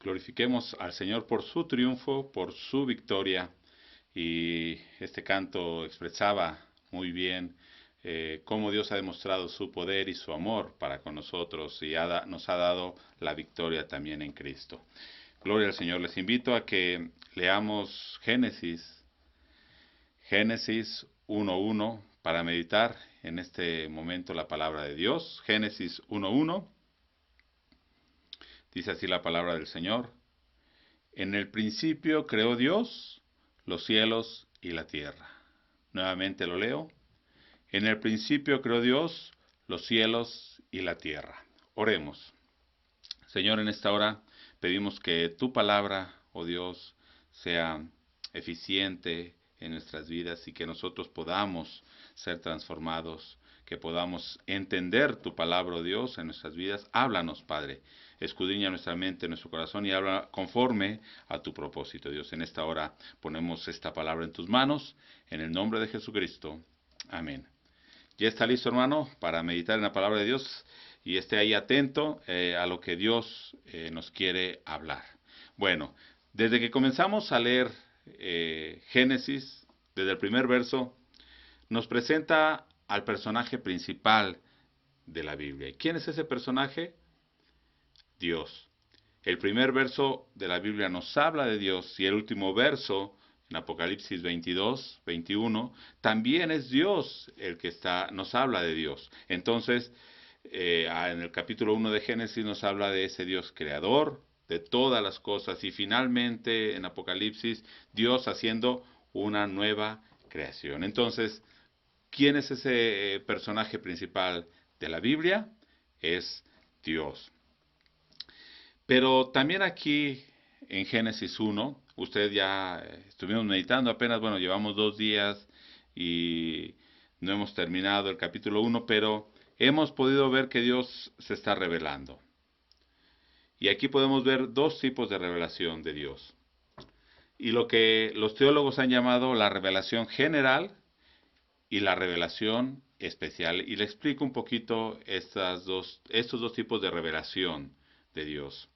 glorifiquemos al Señor por su triunfo, por su victoria. Y este canto expresaba muy bien cómo Dios ha demostrado su poder y su amor para con nosotros y nos ha dado la victoria también en Cristo. Gloria al Señor. Les invito a que leamos Génesis 1:1 para meditar en este momento la palabra de Dios. Génesis 1:1. Dice así la palabra del Señor. En el principio creó Dios los cielos y la tierra. Nuevamente lo leo. En el principio creó Dios los cielos y la tierra. Oremos. Señor, en esta hora pedimos que tu palabra, oh Dios, sea eficiente en nuestras vidas y que nosotros podamos ser transformados, que podamos entender tu palabra, oh Dios, en nuestras vidas. Háblanos, Padre. Escudriña nuestra mente, nuestro corazón y habla conforme a tu propósito, Dios. En esta hora ponemos esta palabra en tus manos, en el nombre de Jesucristo. Amén. ¿Ya está listo, hermano, para meditar en la palabra de Dios? Y esté ahí atento a lo que Dios nos quiere hablar. Bueno, desde que comenzamos a leer Génesis, desde el primer verso, nos presenta al personaje principal de la Biblia. ¿Y quién es ese personaje? Dios. El primer verso de la Biblia nos habla de Dios y el último verso, en Apocalipsis 22:21, también es Dios el que nos habla de Dios. Entonces, en el capítulo 1 de Génesis nos habla de ese Dios creador de todas las cosas y finalmente en Apocalipsis Dios haciendo una nueva creación. Entonces, ¿quién es ese personaje principal de la Biblia? Es Dios. Pero también aquí en Génesis 1, usted ya estuvimos meditando apenas, bueno, llevamos 2 días y no hemos terminado el capítulo 1, pero hemos podido ver que Dios se está revelando. Y aquí podemos ver dos tipos de revelación de Dios. Y lo que los teólogos han llamado la revelación general y la revelación especial. Y le explico un poquito estos dos tipos de revelación de Dios.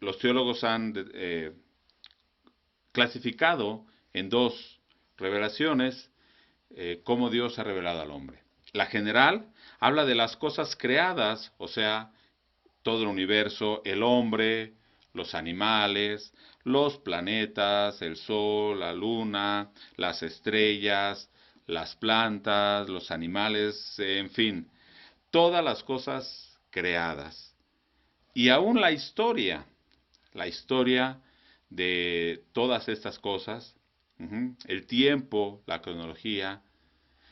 Los teólogos han clasificado en dos revelaciones cómo Dios ha revelado al hombre. La general habla de las cosas creadas, o sea, todo el universo, el hombre, los animales, los planetas, el sol, la luna, las estrellas, las plantas, los animales, en fin, todas las cosas creadas. Y aún la historia de todas estas cosas, el tiempo, la cronología,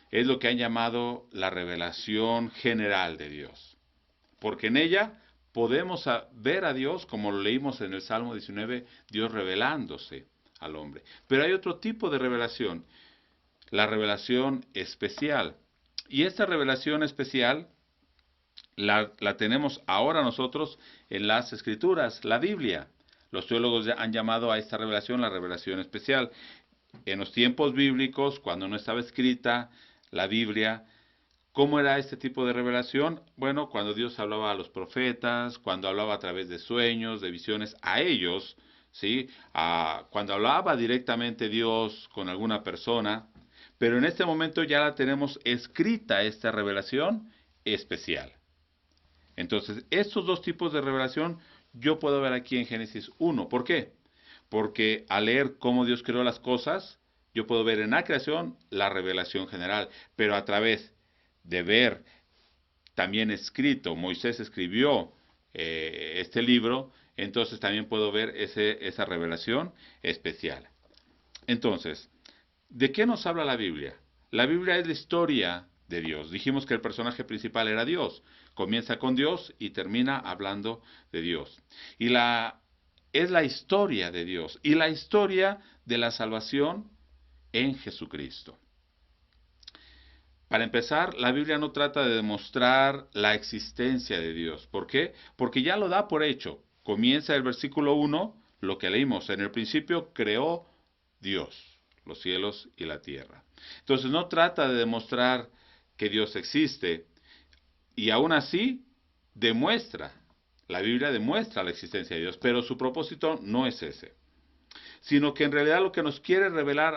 es lo que han llamado la revelación general de Dios. Porque en ella podemos ver a Dios, como lo leímos en el Salmo 19, Dios revelándose al hombre. Pero hay otro tipo de revelación, la revelación especial. Y esta revelación especial la tenemos ahora nosotros en las Escrituras, la Biblia. Los teólogos han llamado a esta revelación la revelación especial. En los tiempos bíblicos, cuando no estaba escrita la Biblia, ¿cómo era este tipo de revelación? Bueno, cuando Dios hablaba a los profetas, cuando hablaba a través de sueños, de visiones, a ellos, ¿sí? Cuando hablaba directamente Dios con alguna persona, pero en este momento ya la tenemos escrita esta revelación especial. Entonces, estos dos tipos de revelación yo puedo ver aquí en Génesis 1. ¿Por qué? Porque al leer cómo Dios creó las cosas, yo puedo ver en la creación la revelación general, pero a través de ver también escrito, Moisés escribió este libro, entonces también puedo ver esa revelación especial. Entonces, ¿de qué nos habla la Biblia? La Biblia es la historia de Dios. Dijimos que el personaje principal era Dios. Comienza con Dios y termina hablando de Dios. Es la historia de Dios y la historia de la salvación en Jesucristo. Para empezar, la Biblia no trata de demostrar la existencia de Dios. ¿Por qué? Porque ya lo da por hecho. Comienza el versículo 1, lo que leímos. En el principio creó Dios los cielos y la tierra. Entonces no trata de demostrar que Dios existe y aún así demuestra La Biblia demuestra la existencia de Dios, pero su propósito no es ese, sino que en realidad lo que nos quiere revelar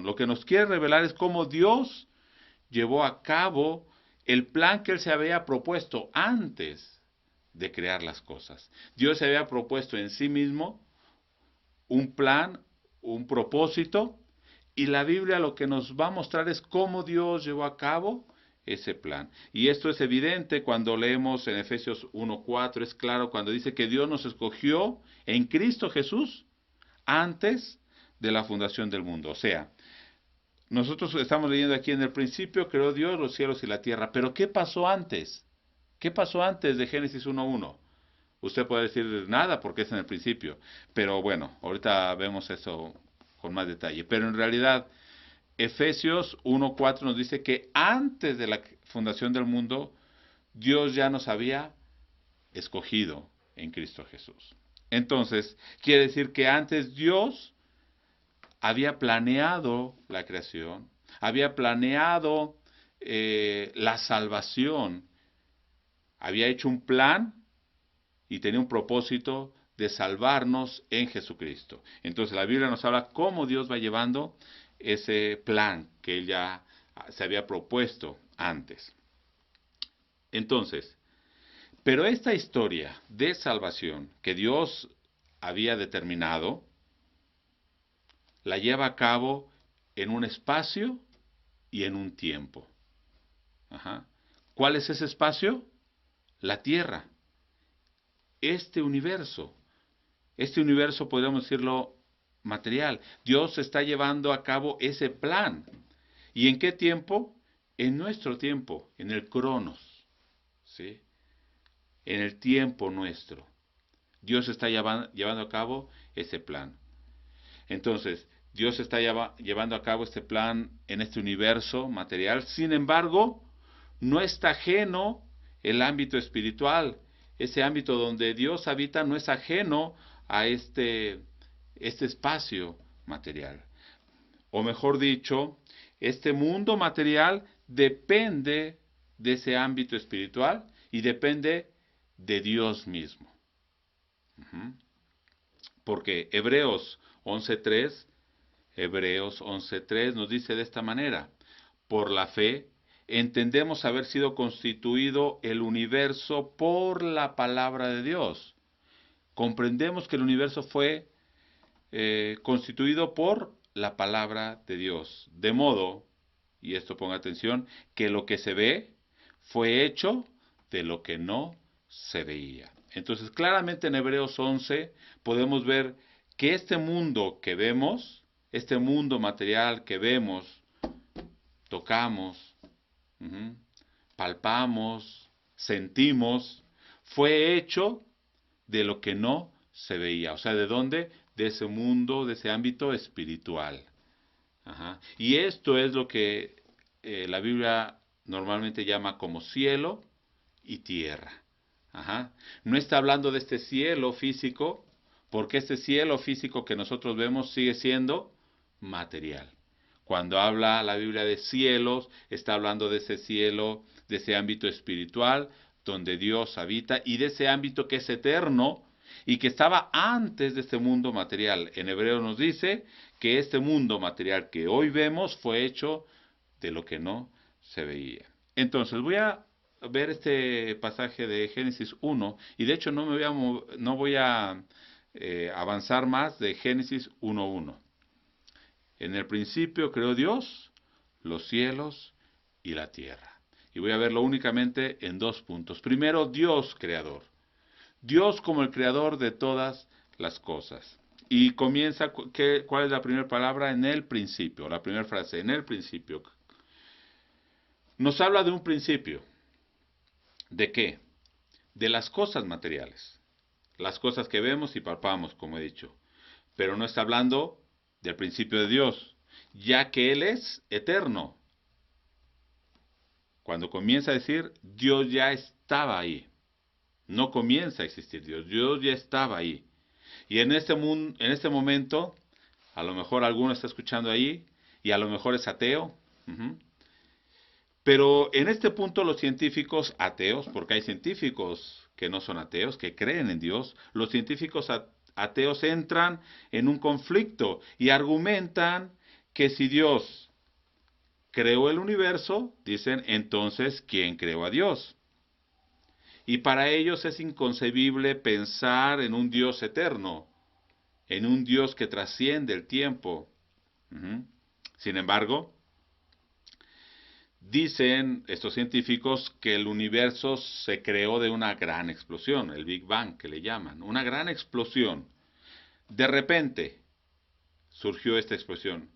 lo que nos quiere revelar es cómo Dios llevó a cabo el plan que Él se había propuesto antes de crear las cosas. Dios se había propuesto en sí mismo un plan, un propósito, y la Biblia lo que nos va a mostrar es cómo Dios llevó a cabo ese plan. Y esto es evidente cuando leemos en Efesios 1:4, es claro cuando dice que Dios nos escogió en Cristo Jesús antes de la fundación del mundo. O sea, nosotros estamos leyendo aquí en el principio creó Dios los cielos y la tierra, pero ¿qué pasó antes? ¿Qué pasó antes de Génesis 1:1? Usted puede decir nada porque es en el principio, pero bueno, ahorita vemos eso con más detalle. Pero en realidad, Efesios 1:4 nos dice que antes de la fundación del mundo, Dios ya nos había escogido en Cristo Jesús. Entonces, quiere decir que antes Dios había planeado la creación, había planeado la salvación, había hecho un plan y tenía un propósito de salvarnos en Jesucristo. Entonces la Biblia nos habla cómo Dios va llevando ese plan que Él ya se había propuesto antes. Entonces, pero esta historia de salvación que Dios había determinado, la lleva a cabo en un espacio y en un tiempo. Ajá. ¿Cuál es ese espacio? La tierra. Este universo podríamos decirlo material. Dios está llevando a cabo ese plan. ¿Y en qué tiempo? En nuestro tiempo, en el Cronos, ¿sí? En el tiempo nuestro. Dios está llevando a cabo ese plan. Entonces, Dios está llevando a cabo este plan en este universo material. Sin embargo, no está ajeno el ámbito espiritual. Ese ámbito donde Dios habita no es ajeno a este espacio material. O mejor dicho, este mundo material depende de ese ámbito espiritual y depende de Dios mismo. Porque Hebreos 11:3 nos dice de esta manera: por la fe entendemos haber sido constituido el universo por la palabra de Dios. Comprendemos que el universo fue constituido por la palabra de Dios. De modo, y esto ponga atención, que lo que se ve fue hecho de lo que no se veía. Entonces, claramente en Hebreos 11 podemos ver que este mundo que vemos, este mundo material que vemos, tocamos, palpamos, sentimos, fue hecho de lo que no se veía. O sea, ¿de dónde? De ese mundo, de ese ámbito espiritual. Y esto es lo que la Biblia normalmente llama como cielo y tierra. No está hablando de este cielo físico, porque este cielo físico que nosotros vemos sigue siendo material. Cuando habla la Biblia de cielos, está hablando de ese cielo, de ese ámbito espiritual, donde Dios habita, y de ese ámbito que es eterno, y que estaba antes de este mundo material. En Hebreo nos dice que este mundo material que hoy vemos fue hecho de lo que no se veía. Entonces voy a ver este pasaje de Génesis 1, y de hecho no voy a avanzar más de Génesis 1:1. En el principio creó Dios los cielos y la tierra. Y voy a verlo únicamente en 2 puntos. Primero, Dios creador. Dios como el creador de todas las cosas. Y comienza, ¿cuál es la primera palabra? En el principio, la primera frase, en el principio. Nos habla de un principio. ¿De qué? De las cosas materiales. Las cosas que vemos y palpamos, como he dicho. Pero no está hablando del principio de Dios, ya que Él es eterno. Cuando comienza a decir, Dios ya estaba ahí. No comienza a existir Dios, Dios ya estaba ahí. Y en este momento, a lo mejor alguno está escuchando ahí, y a lo mejor es ateo. Pero en este punto los científicos ateos, porque hay científicos que no son ateos, que creen en Dios, los científicos ateos entran en un conflicto y argumentan que si Dios creó el universo, dicen, entonces, ¿quién creó a Dios? Y para ellos es inconcebible pensar en un Dios eterno, en un Dios que trasciende el tiempo. Sin embargo, dicen estos científicos que el universo se creó de una gran explosión, el Big Bang que le llaman, una gran explosión. De repente surgió esta explosión,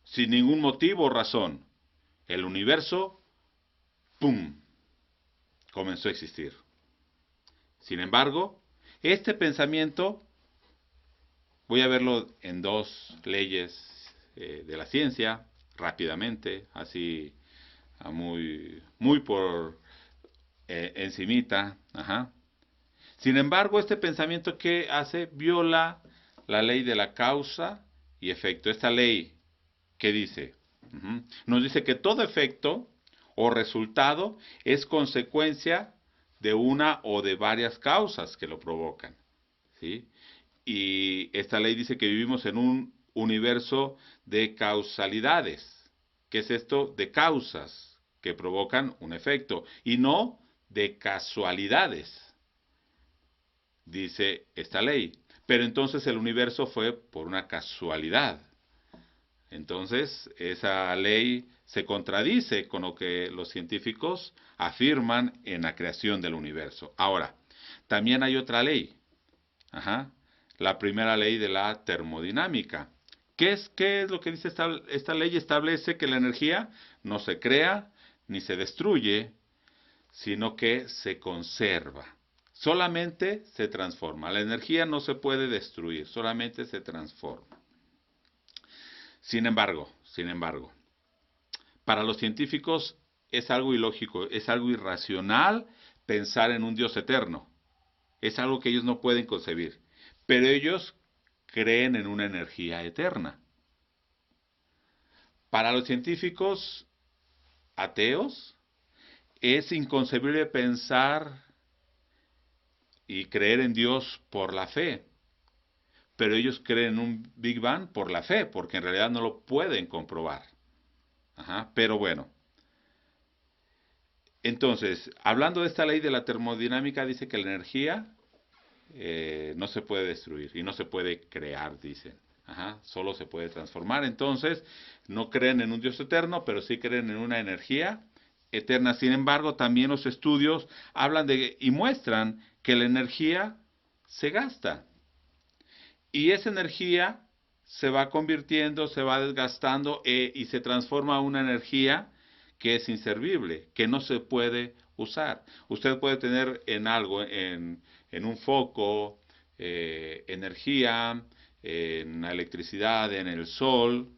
sin ningún motivo o razón. El universo, ¡pum!, comenzó a existir. Sin embargo, este pensamiento, voy a verlo en dos leyes de la ciencia, rápidamente, así muy por encimita. Sin embargo, este pensamiento que hace viola la ley de la causa y efecto. Esta ley, ¿qué dice? Nos dice que todo efecto o resultado es consecuencia de una o de varias causas que lo provocan, ¿sí? Y esta ley dice que vivimos en un universo de causalidades. ¿Qué es esto? De causas que provocan un efecto y no de casualidades, dice esta ley. Pero entonces el universo fue por una casualidad. Entonces esa ley se contradice con lo que los científicos afirman en la creación del universo. Ahora, también hay otra ley. La primera ley de la termodinámica. ¿Qué es lo que dice esta ley? Establece que la energía no se crea ni se destruye, sino que se conserva. Solamente se transforma. La energía no se puede destruir, solamente se transforma. Sin embargo, para los científicos es algo ilógico, es algo irracional pensar en un Dios eterno. Es algo que ellos no pueden concebir. Pero ellos creen en una energía eterna. Para los científicos ateos, es inconcebible pensar y creer en Dios por la fe. Pero ellos creen en un Big Bang por la fe, porque en realidad no lo pueden comprobar. Pero bueno. Entonces, hablando de esta ley de la termodinámica, dice que la energía no se puede destruir y no se puede crear, dicen. Solo se puede transformar. Entonces, no creen en un Dios eterno, pero sí creen en una energía eterna. Sin embargo, también los estudios hablan y muestran que la energía se gasta. Y esa energía se va convirtiendo, se va desgastando y se transforma a una energía que es inservible, que no se puede usar. Usted puede tener en algo, en un foco, energía, en la electricidad, en el sol,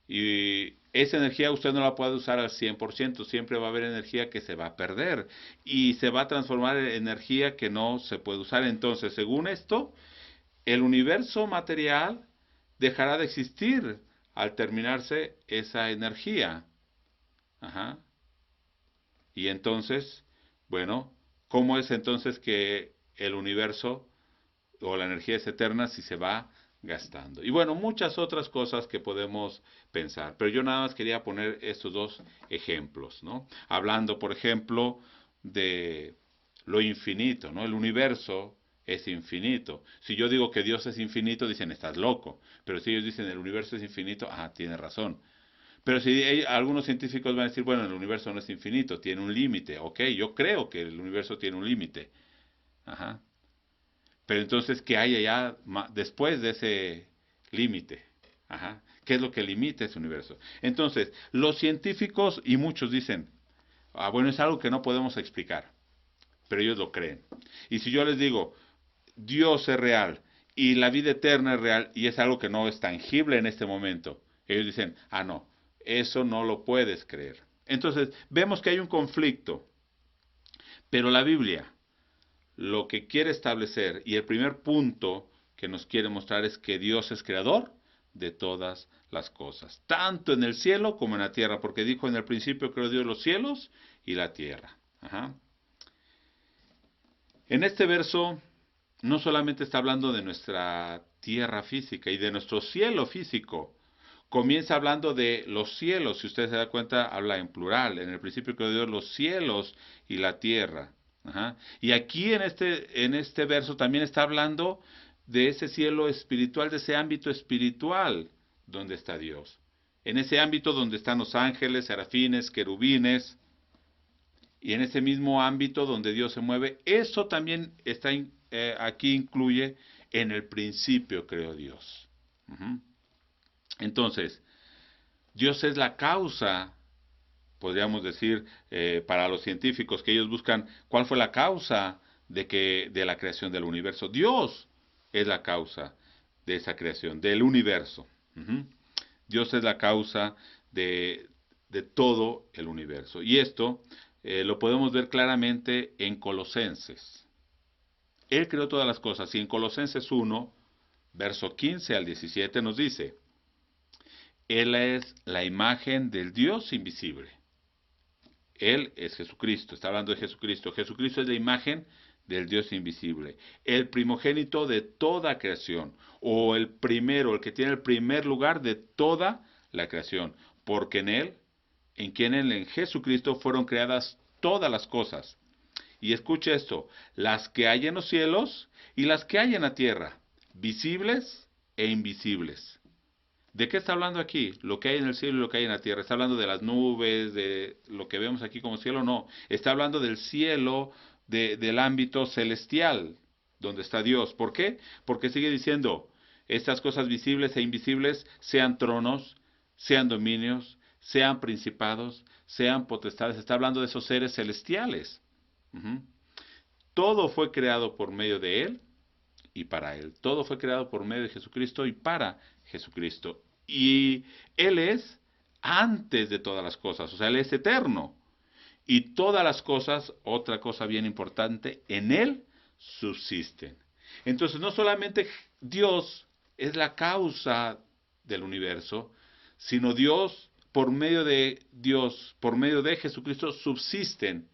y esa energía usted no la puede usar al 100%, siempre va a haber energía que se va a perder y se va a transformar en energía que no se puede usar. Entonces, según esto, el universo material dejará de existir al terminarse esa energía. Y entonces, bueno, ¿cómo es entonces que el universo o la energía es eterna si se va gastando? Y bueno, muchas otras cosas que podemos pensar, pero yo nada más quería poner estos dos ejemplos, ¿no? Hablando, por ejemplo, de lo infinito, ¿no? El universo es infinito. Si yo digo que Dios es infinito, dicen, estás loco. Pero si ellos dicen, el universo es infinito, tiene razón. Pero si algunos científicos van a decir, bueno, el universo no es infinito, tiene un límite. Ok, yo creo que el universo tiene un límite. Pero entonces, ¿qué hay allá después de ese límite? ¿Qué es lo que limita ese universo? Entonces, los científicos y muchos dicen, bueno, es algo que no podemos explicar, pero ellos lo creen. Y si yo les digo, Dios es real y la vida eterna es real y es algo que no es tangible en este momento, ellos dicen, no, eso no lo puedes creer. Entonces, vemos que hay un conflicto, pero la Biblia lo que quiere establecer, y el primer punto que nos quiere mostrar es que Dios es creador de todas las cosas, tanto en el cielo como en la tierra, porque dijo en el principio creó Dios los cielos y la tierra. En este verso no solamente está hablando de nuestra tierra física y de nuestro cielo físico. Comienza hablando de los cielos, si usted se da cuenta, habla en plural. En el principio creó Dios los cielos y la tierra. Ajá. Y aquí en este verso también está hablando de ese cielo espiritual, de ese ámbito espiritual donde está Dios. En ese ámbito donde están los ángeles, serafines, querubines, y en ese mismo ámbito donde Dios se mueve, eso también está aquí incluye en el principio creó Dios. Uh-huh. Entonces, Dios es la causa, podríamos decir, para los científicos que ellos buscan cuál fue la causa de la creación del universo. Dios es la causa de esa creación, del universo. Uh-huh. Dios es la causa de todo el universo. Y esto lo podemos ver claramente en Colosenses. Él creó todas las cosas y en Colosenses 1, verso 15 al 17 nos dice, Él es la imagen del Dios invisible. Él es Jesucristo, está hablando de Jesucristo. Jesucristo es la imagen del Dios invisible, el primogénito de toda creación, o el primero, el que tiene el primer lugar de toda la creación, porque en Jesucristo fueron creadas todas las cosas. Y escuche esto, las que hay en los cielos y las que hay en la tierra, visibles e invisibles. ¿De qué está hablando aquí? Lo que hay en el cielo y lo que hay en la tierra. ¿Está hablando de las nubes, de lo que vemos aquí como cielo? No. Está hablando del cielo, del ámbito celestial, donde está Dios. ¿Por qué? Porque sigue diciendo, estas cosas visibles e invisibles, sean tronos, sean dominios, sean principados, sean potestades. Está hablando de esos seres celestiales. Uh-huh. Todo fue creado por medio de Él y para Él. Todo fue creado por medio de Jesucristo y para Jesucristo. Y Él es antes de todas las cosas, o sea, Él es eterno. Y todas las cosas, otra cosa bien importante, en Él subsisten. Entonces, no solamente Dios es la causa del universo, sino por medio de Jesucristo, subsiste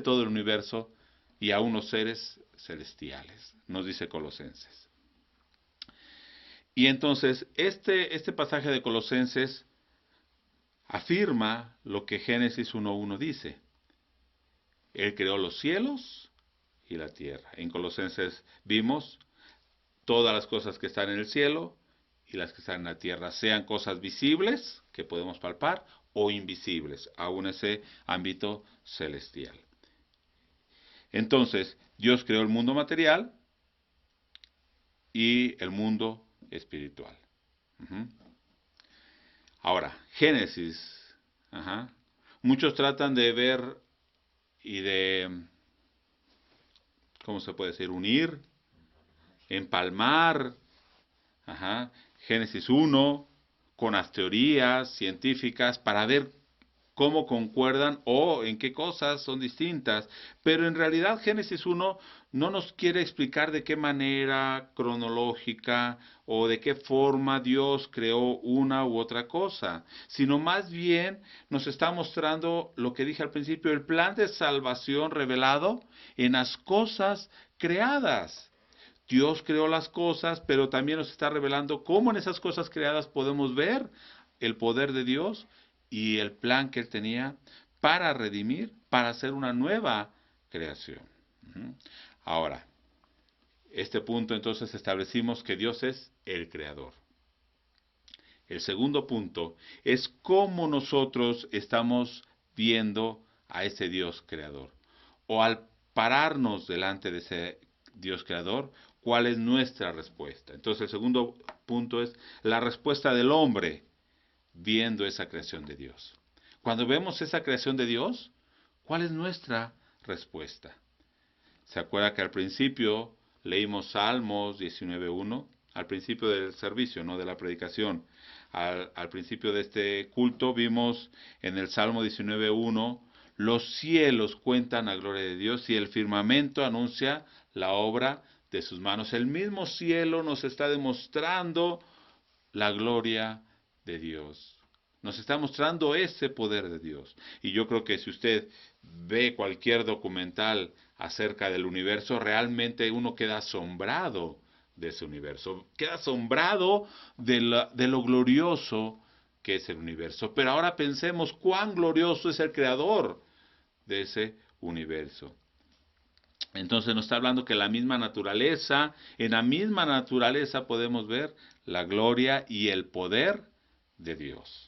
todo el universo y aún los seres celestiales, nos dice Colosenses. Y entonces, este pasaje de Colosenses afirma lo que Génesis 1.1 dice. Él creó los cielos y la tierra. En Colosenses vimos todas las cosas que están en el cielo y las que están en la tierra, sean cosas visibles que podemos palpar o invisibles, aún ese ámbito celestial. Entonces, Dios creó el mundo material y el mundo espiritual. Uh-huh. Ahora, Génesis. Uh-huh. Muchos tratan de ver y de, ¿cómo se puede decir? Unir, empalmar, uh-huh, Génesis 1 con las teorías científicas para ver cómo concuerdan o en qué cosas son distintas. Pero en realidad Génesis 1 no nos quiere explicar de qué manera cronológica o de qué forma Dios creó una u otra cosa, sino más bien nos está mostrando lo que dije al principio, el plan de salvación revelado en las cosas creadas. Dios creó las cosas, pero también nos está revelando cómo en esas cosas creadas podemos ver el poder de Dios y el plan que Él tenía para redimir, para hacer una nueva creación. Ahora, este punto entonces establecimos que Dios es el creador. El segundo punto es cómo nosotros estamos viendo a ese Dios creador. O al pararnos delante de ese Dios creador, ¿cuál es nuestra respuesta? Entonces el segundo punto es la respuesta del hombre viendo esa creación de Dios. Cuando vemos esa creación de Dios, ¿cuál es nuestra respuesta? ¿Se acuerda que al principio leímos Salmos 19.1? Al principio del servicio, no de la predicación. Al principio de este culto vimos en el Salmo 19.1, los cielos cuentan la gloria de Dios y el firmamento anuncia la obra de sus manos. El mismo cielo nos está demostrando la gloria de Dios. Nos está mostrando ese poder de Dios. Y yo creo que si usted ve cualquier documental acerca del universo, realmente uno queda asombrado de ese universo. Queda asombrado de lo glorioso que es el universo. Pero ahora pensemos cuán glorioso es el creador de ese universo. Entonces nos está hablando que en la misma naturaleza podemos ver la gloria y el poder de Dios.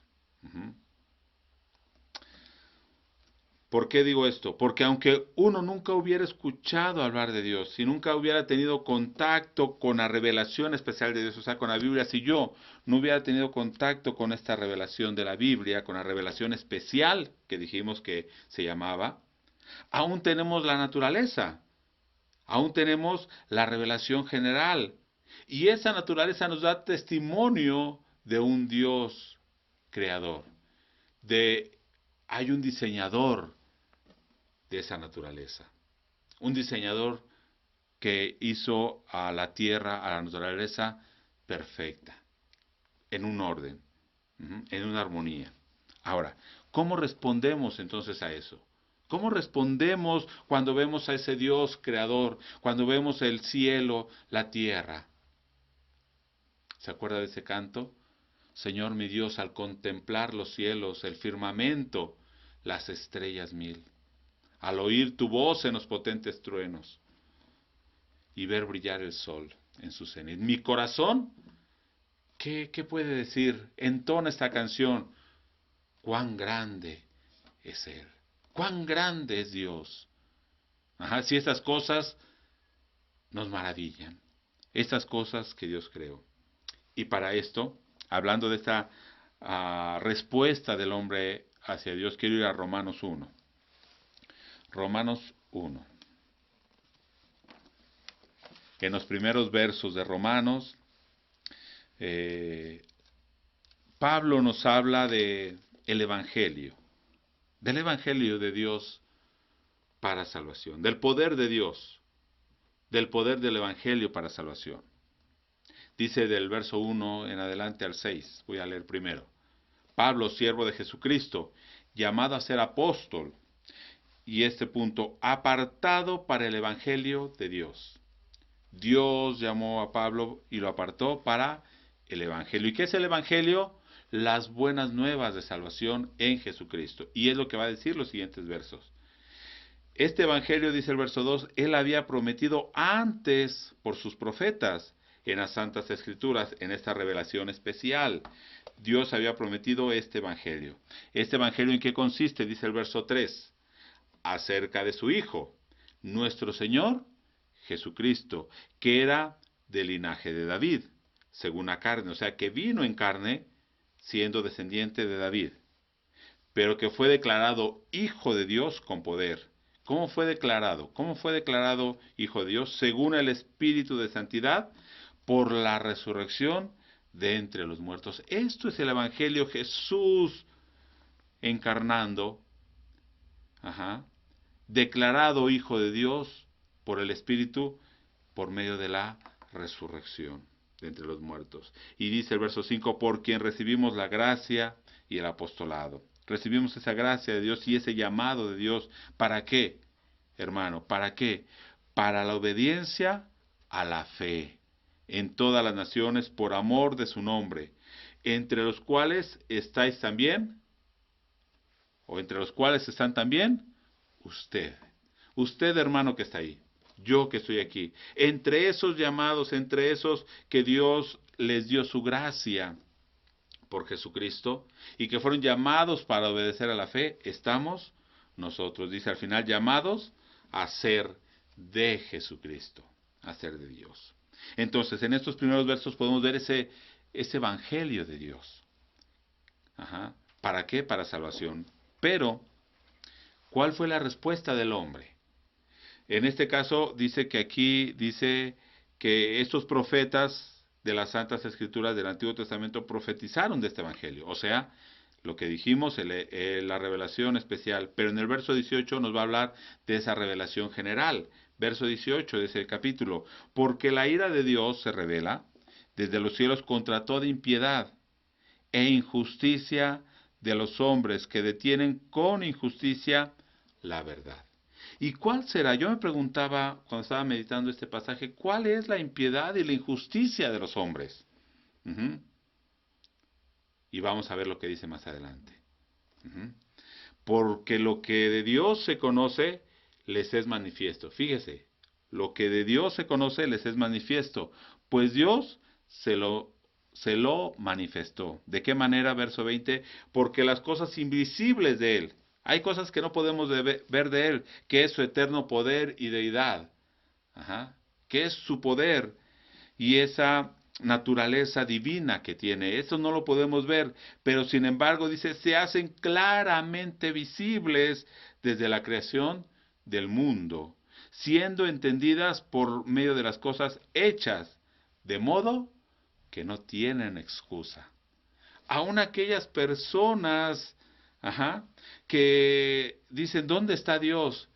¿Por qué digo esto? Porque aunque uno nunca hubiera escuchado hablar de Dios, si nunca hubiera tenido contacto con la revelación especial de Dios, o sea, con la Biblia, si yo no hubiera tenido contacto con esta revelación de la Biblia, con la revelación especial que dijimos que se llamaba, aún tenemos la naturaleza, aún tenemos la revelación general. Y esa naturaleza nos da testimonio de un Dios creador, hay un diseñador de esa naturaleza. Un diseñador que hizo a la tierra, a la naturaleza perfecta, en un orden, en una armonía. Ahora, ¿cómo respondemos entonces a eso? ¿Cómo respondemos cuando vemos a ese Dios creador, cuando vemos el cielo, la tierra? ¿Se acuerda de ese canto? Señor mi Dios, al contemplar los cielos, el firmamento, las estrellas mil, al oír tu voz en los potentes truenos y ver brillar el sol en su cenit. Mi corazón, ¿qué puede decir? Entona esta canción. Cuán grande es Él. Cuán grande es Dios. Si estas cosas nos maravillan. Estas cosas que Dios creó. Y para esto, hablando de esta respuesta del hombre hacia Dios, quiero ir a Romanos 1. Romanos 1. En los primeros versos de Romanos, Pablo nos habla del Evangelio de Dios para salvación, del poder de Dios, del poder del Evangelio para salvación. Dice del verso 1 en adelante al 6, voy a leer primero. Pablo, siervo de Jesucristo, llamado a ser apóstol, y este punto, apartado para el Evangelio de Dios. Dios llamó a Pablo y lo apartó para el Evangelio. ¿Y qué es el Evangelio? Las buenas nuevas de salvación en Jesucristo. Y es lo que va a decir los siguientes versos. Este Evangelio, dice el verso 2, Él había prometido antes por sus profetas en las Santas Escrituras, en esta revelación especial. Dios había prometido este Evangelio. ¿Este Evangelio en qué consiste? Dice el verso 3, acerca de su Hijo, nuestro Señor Jesucristo, que era del linaje de David, según la carne, o sea, que vino en carne siendo descendiente de David, pero que fue declarado Hijo de Dios con poder. ¿Cómo fue declarado? ¿Cómo fue declarado Hijo de Dios? Según el Espíritu de Santidad, por la resurrección de entre los muertos. Esto es el Evangelio, Jesús encarnando, declarado Hijo de Dios por el Espíritu, por medio de la resurrección de entre los muertos. Y dice el verso 5, por quien recibimos la gracia y el apostolado. Recibimos esa gracia de Dios y ese llamado de Dios. ¿Para qué, hermano? ¿Para qué? Para la obediencia a la fe en todas las naciones por amor de su nombre, entre los cuales estáis también, o entre los cuales están también usted. Usted, hermano, que está ahí. Yo que estoy aquí. Entre esos llamados, entre esos que Dios les dio su gracia por Jesucristo y que fueron llamados para obedecer a la fe, estamos nosotros, dice al final, llamados a ser de Jesucristo, a ser de Dios. Entonces, en estos primeros versos podemos ver ese evangelio de Dios. ¿Para qué? Para salvación. Pero, ¿cuál fue la respuesta del hombre? En este caso dice que aquí dice que estos profetas de las Santas Escrituras del Antiguo Testamento profetizaron de este Evangelio. O sea, lo que dijimos, la revelación especial. Pero en el verso 18 nos va a hablar de esa revelación general. Verso 18 de ese capítulo. Porque la ira de Dios se revela desde los cielos contra toda impiedad e injusticia de los hombres que detienen con injusticia la verdad. ¿Y cuál será? Yo me preguntaba cuando estaba meditando este pasaje, ¿cuál es la impiedad y la injusticia de los hombres? Uh-huh. Y vamos a ver lo que dice más adelante. Uh-huh. Porque lo que de Dios se conoce, les es manifiesto. Fíjese, lo que de Dios se conoce, les es manifiesto, pues Dios se lo manifestó. ¿De qué manera? Verso 20, porque las cosas invisibles de Él, hay cosas que no podemos ver de Él, que es su eterno poder y deidad, ajá, que es su poder y esa naturaleza divina que tiene. Eso no lo podemos ver, pero sin embargo dice, se hacen claramente visibles desde la creación del mundo, siendo entendidas por medio de las cosas hechas, de modo que no tienen excusa. Aún aquellas personas, ajá, que dicen, ¿dónde está Dios?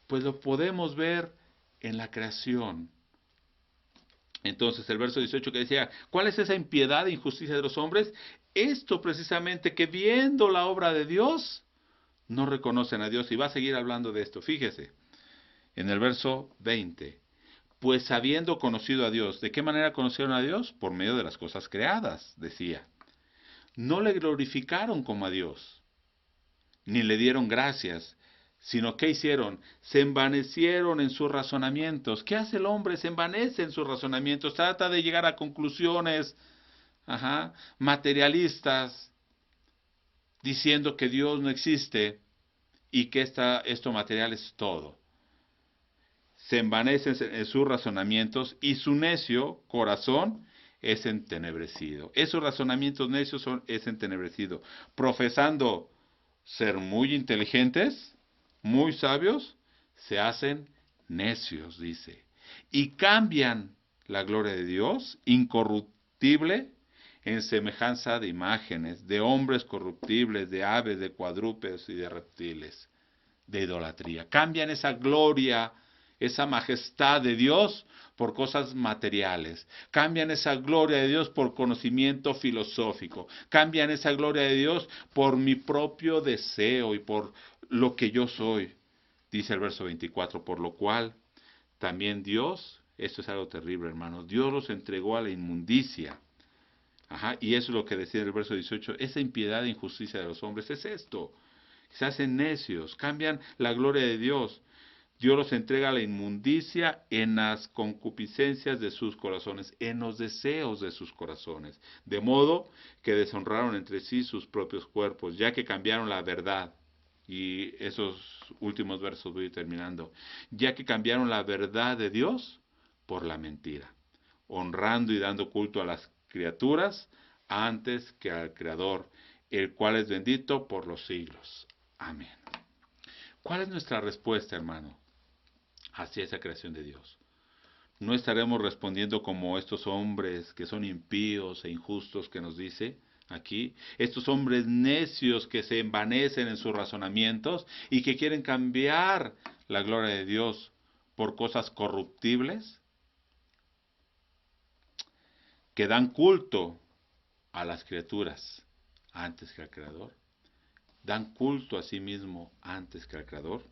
Pues lo podemos ver en la creación. Entonces el verso 18 que decía, ¿cuál es esa impiedad e injusticia de los hombres? Esto precisamente, que viendo la obra de Dios, no reconocen a Dios. Y va a seguir hablando de esto. Fíjese, en el verso 20, pues habiendo conocido a Dios, ¿de qué manera conocieron a Dios? Por medio de las cosas creadas, decía. No le glorificaron como a Dios, ni le dieron gracias, sino que hicieron, se envanecieron en sus razonamientos. ¿Qué hace el hombre? Se envanece en sus razonamientos, trata de llegar a conclusiones, ajá, materialistas, diciendo que Dios no existe y que esto material es todo. Se envanecen en sus razonamientos y su necio corazón es entenebrecido. Esos razonamientos necios es entenebrecido, profesando ser muy inteligentes, muy sabios, se hacen necios, dice. Y cambian la gloria de Dios, incorruptible, en semejanza de imágenes, de hombres corruptibles, de aves, de cuadrúpedos y de reptiles, de idolatría. Cambian esa gloria, esa majestad de Dios por cosas materiales. Cambian esa gloria de Dios por conocimiento filosófico. Cambian esa gloria de Dios por mi propio deseo y por lo que yo soy. Dice el verso 24, por lo cual también Dios, esto es algo terrible, hermano, Dios los entregó a la inmundicia. Ajá, y eso es lo que decía el verso 18, esa impiedad e injusticia de los hombres es esto. Se hacen necios, cambian la gloria de Dios. Dios los entrega a la inmundicia en las concupiscencias de sus corazones, en los deseos de sus corazones, de modo que deshonraron entre sí sus propios cuerpos, ya que cambiaron la verdad. Y esos últimos versos voy terminando. Ya que cambiaron la verdad de Dios por la mentira, honrando y dando culto a las criaturas antes que al Creador, el cual es bendito por los siglos. Amén. ¿Cuál es nuestra respuesta, hermano, hacia esa creación de Dios? ¿No estaremos respondiendo como estos hombres que son impíos e injustos que nos dice aquí? Estos hombres necios que se envanecen en sus razonamientos y que quieren cambiar la gloria de Dios por cosas corruptibles, que dan culto a las criaturas antes que al Creador. Dan culto a sí mismo antes que al Creador.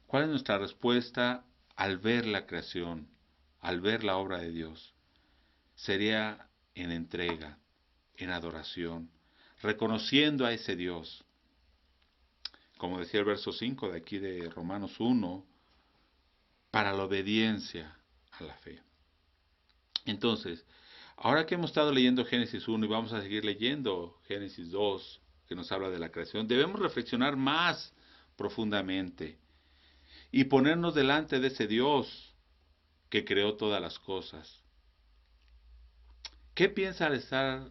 ¿Cuál es nuestra respuesta al ver la creación, al ver la obra de Dios? Sería en entrega, en adoración, reconociendo a ese Dios. Como decía el verso 5 de aquí de Romanos 1, para la obediencia a la fe. Entonces, ahora que hemos estado leyendo Génesis 1 y vamos a seguir leyendo Génesis 2, que nos habla de la creación, debemos reflexionar más profundamente y ponernos delante de ese Dios que creó todas las cosas. ¿Qué piensa al estar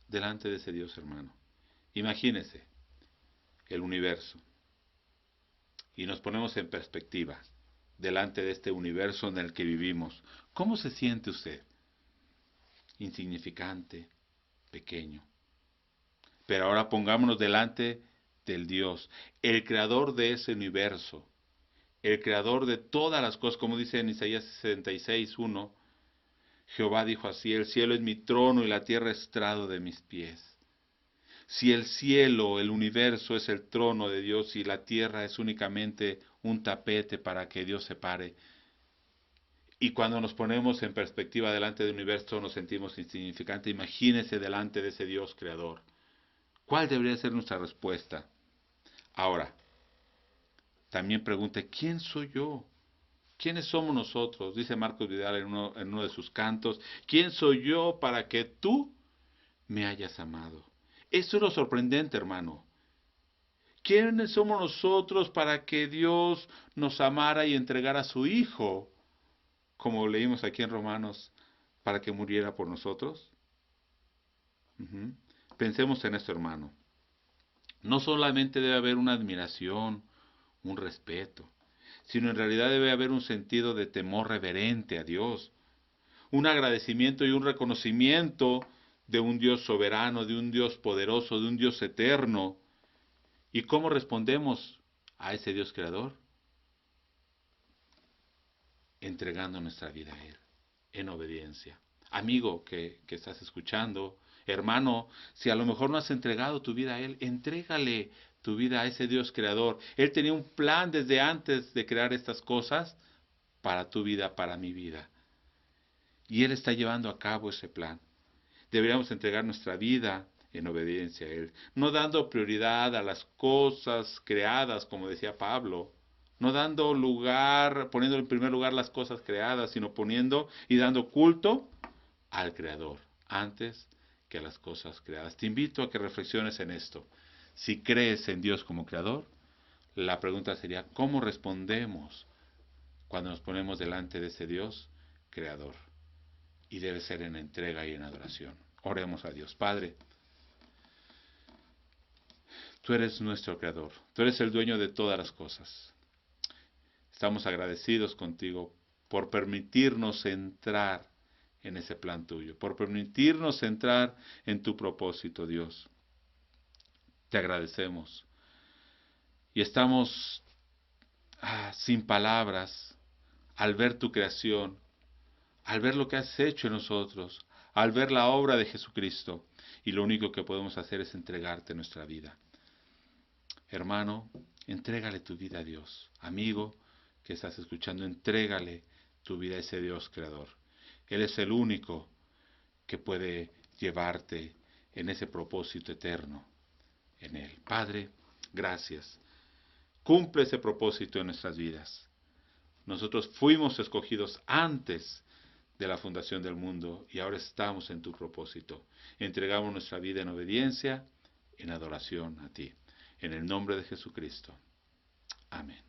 delante de ese Dios, hermano? Imagínese el universo y nos ponemos en perspectiva delante de este universo en el que vivimos. ¿Cómo se siente usted? Insignificante, pequeño. Pero ahora pongámonos delante del Dios, el creador de ese universo, el creador de todas las cosas, como dice en Isaías 66:1, Jehová dijo así, el cielo es mi trono y la tierra estrado de mis pies. Si el cielo, el universo es el trono de Dios y la tierra es únicamente un tapete para que Dios se pare, y cuando nos ponemos en perspectiva delante del universo nos sentimos insignificantes, imagínese delante de ese Dios creador. ¿Cuál debería ser nuestra respuesta? Ahora, también pregunte, ¿quién soy yo? ¿Quiénes somos nosotros? Dice Marcos Vidal en uno de sus cantos, ¿quién soy yo para que tú me hayas amado? Eso es lo sorprendente, hermano. ¿Quiénes somos nosotros para que Dios nos amara y entregara a su Hijo, como leímos aquí en Romanos, para que muriera por nosotros? Ujú. Pensemos en esto, hermano. No solamente debe haber una admiración, un respeto, sino en realidad debe haber un sentido de temor reverente a Dios, un agradecimiento y un reconocimiento de un Dios soberano, de un Dios poderoso, de un Dios eterno. ¿Y cómo respondemos a ese Dios creador? Entregando nuestra vida a Él, en obediencia. Amigo que estás escuchando, hermano, si a lo mejor no has entregado tu vida a Él, entrégale tu vida a ese Dios creador. Él tenía un plan desde antes de crear estas cosas para tu vida, para mi vida. Y Él está llevando a cabo ese plan. Deberíamos entregar nuestra vida en obediencia a Él, no dando prioridad a las cosas creadas, como decía Pablo, no dando lugar, poniendo en primer lugar las cosas creadas, sino poniendo y dando culto al Creador antes que a las cosas creadas. Te invito a que reflexiones en esto. Si crees en Dios como Creador, la pregunta sería, ¿cómo respondemos cuando nos ponemos delante de ese Dios Creador? Y debe ser en entrega y en adoración. Oremos a Dios. Padre, tú eres nuestro Creador, tú eres el dueño de todas las cosas. Estamos agradecidos contigo por permitirnos entrar en ese plan tuyo, por permitirnos entrar en tu propósito, Dios. Te agradecemos y estamos sin palabras al ver tu creación, al ver lo que has hecho en nosotros, al ver la obra de Jesucristo, y lo único que podemos hacer es entregarte nuestra vida. Hermano, entrégale tu vida a Dios. Amigo que estás escuchando, entrégale tu vida a ese Dios creador. Él es el único que puede llevarte en ese propósito eterno en Él. Padre, gracias. Cumple ese propósito en nuestras vidas. Nosotros fuimos escogidos antes de la fundación del mundo y ahora estamos en tu propósito. Entregamos nuestra vida en obediencia, en adoración a ti. En el nombre de Jesucristo. Amén.